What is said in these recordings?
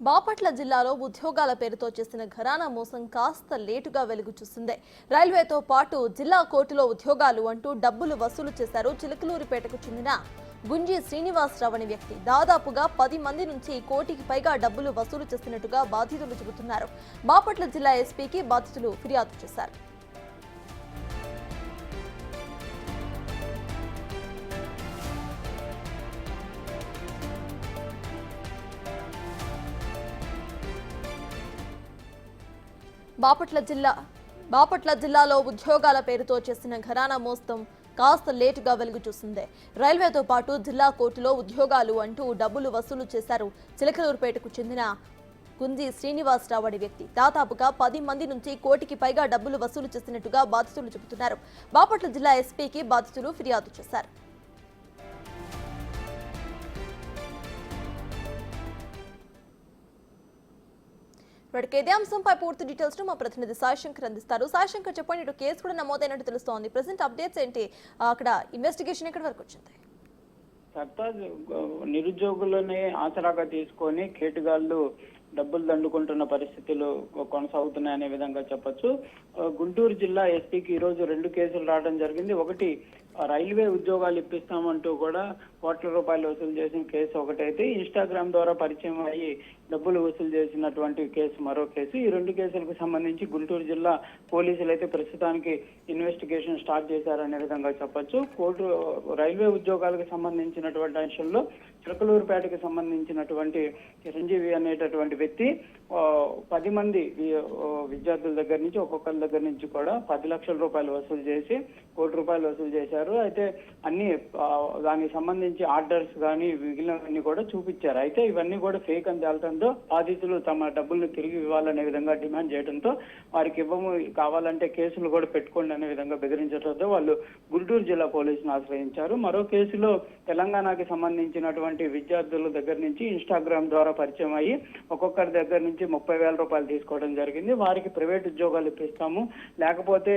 బాపట్ల జిల్లాలో ఉద్యోగాల పేరుతో చేసిన ఘరానా మోసం కాస్త లేటుగా వెలుగు చూసింది. రైల్వేతో పాటు జిల్లా కోర్టులో ఉద్యోగాలు అంటూ డబ్బులు వసూలు చేశారు. చిలకలూరిపేటకు చెందిన గుంజి శ్రీనివాసరావు అనే వ్యక్తి దాదాపుగా 10 మంది నుంచి కోటికి పైగా డబ్బులు వసూలు చేస్తున్నట్టుగా బాధితులు చెబుతున్నారు. బాపట్ల జిల్లా ఎస్పీకి బాధితులు ఫిర్యాదు చేశారు. బాపట్ల జిల్లాలో ఉద్యోగాల పేరుతో చేసిన ఘరానా మోసం కాస్త లేటుగా వెలుగు చూసింది. రైల్వేతో పాటు జిల్లా కోర్టులో ఉద్యోగాలు అంటూ డబ్బులు వసూలు చేశారు. చిలకలూరుపేటకు చెందిన గుంజి శ్రీనివాసరావు అనే వ్యక్తి దాదాపుగా 10 మంది నుంచి కోటికి పైగా డబ్బులు వసూలు చేసినట్టుగా బాధితులు చెబుతున్నారు. బాపట్ల జిల్లా ఎస్పీకి బాధితులు ఫిర్యాదు చేశారు. ఇదే అంశంపై పూర్తి డీటెయిల్స్ మా ప్రతినిధి సాయిశంకర్ అందిస్తారు. సాయిశంకర్ చెప్పండి, ఇటు కేసు కూడా నమోదైనట్టు తెలుస్తోంది. ప్రెసెంట్ అప్డేట్స్ ఏంటి? అక్కడ ఇన్వెస్టిగేషన్ ఎక్కడి వరకు వచ్చింది? సర్తాజ్ నిరుద్యోగులని ఆసరాగా తీసుకొని కేటుగాళ్లు డబ్బులు దండుకుంటున్న పరిస్థితులు కొనసాగుతున్నాయనే విధంగా చెప్పొచ్చు. గుంటూరు జిల్లా ఎస్పీకి ఈరోజు 2 కేసులు రావడం జరిగింది. ఒకటి రైల్వే ఉద్యోగాలు ఇప్పిస్తామంటూ కూడా కోట్ల రూపాయలు వసూలు చేసిన కేసు ఒకటైతే, ఇన్స్టాగ్రామ్ ద్వారా పరిచయం అయ్యి డబ్బులు వసూలు చేసినటువంటి కేసు మరో కేసు. ఈ 2 కేసులకు సంబంధించి గుంటూరు జిల్లా పోలీసులు అయితే ప్రస్తుతానికి ఇన్వెస్టిగేషన్ స్టార్ట్ చేశారనే విధంగా చెప్పొచ్చు. రైల్వే ఉద్యోగాలకు సంబంధించినటువంటి అంశంలో చిలకలూరుపేటకు సంబంధించినటువంటి చిరంజీవి అనేటటువంటి వ్యక్తి 10 మంది విద్యార్థుల దగ్గర నుంచి ఒక్కొక్కరి దగ్గర నుంచి కూడా 10 లక్షల రూపాయలు వసూలు చేసి కోటి రూపాయలు వసూలు చేశారు. అయితే అన్ని దానికి సంబంధించి ఆర్డర్స్ కానీ మిగిలినవన్నీ కూడా చూపించారు. అయితే ఇవన్నీ కూడా ఫేక్ అని తేలటంతో బాధితులు తమ డబ్బులను తిరిగి ఇవ్వాలనే విధంగా డిమాండ్ చేయడంతో వారికి ఇవ్వము, కావాలంటే కేసులు కూడా పెట్టుకోండి అనే విధంగా బెదిరించడంతో వాళ్ళు గుంటూరు జిల్లా పోలీసును ఆశ్రయించారు. మరో కేసులో తెలంగాణకి సంబంధించినటువంటి విద్యార్థుల దగ్గర నుంచి ఇన్స్టాగ్రామ్ ద్వారా పరిచయం అయ్యి ఒక్కొక్కరి దగ్గర నుంచి 30,000 రూపాయలు తీసుకోవడం జరిగింది. వారికి ప్రైవేట్ ఉద్యోగాలు ఇప్పిస్తాము, లేకపోతే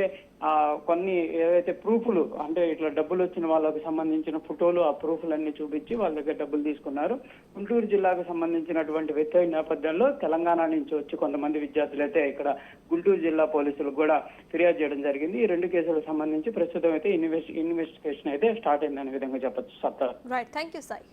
కొన్ని ఏవైతే ప్రూఫ్లు అంటే ఇట్లా డబ్బులు వచ్చిన వాళ్ళకి సంబంధించిన ఫోటోలు, ఆ ప్రూఫ్లన్నీ చూపించి వాళ్ళ దగ్గర డబ్బులు తీసుకున్నారు. గుంటూరు జిల్లాకు సంబంధించినటువంటి వ్యక్తి నేపథ్యంలో తెలంగాణ నుంచి వచ్చి కొంతమంది విద్యార్థులు అయితే ఇక్కడ గుంటూరు జిల్లా పోలీసులకు కూడా ఫిర్యాదు చేయడం జరిగింది. ఈ 2 కేసులకు సంబంధించి ప్రస్తుతం అయితే ఇన్వెస్టిగేషన్ అయితే స్టార్ట్ అయిందనే విధంగా చెప్పొచ్చు. సత్తా. Right, thank you Sai.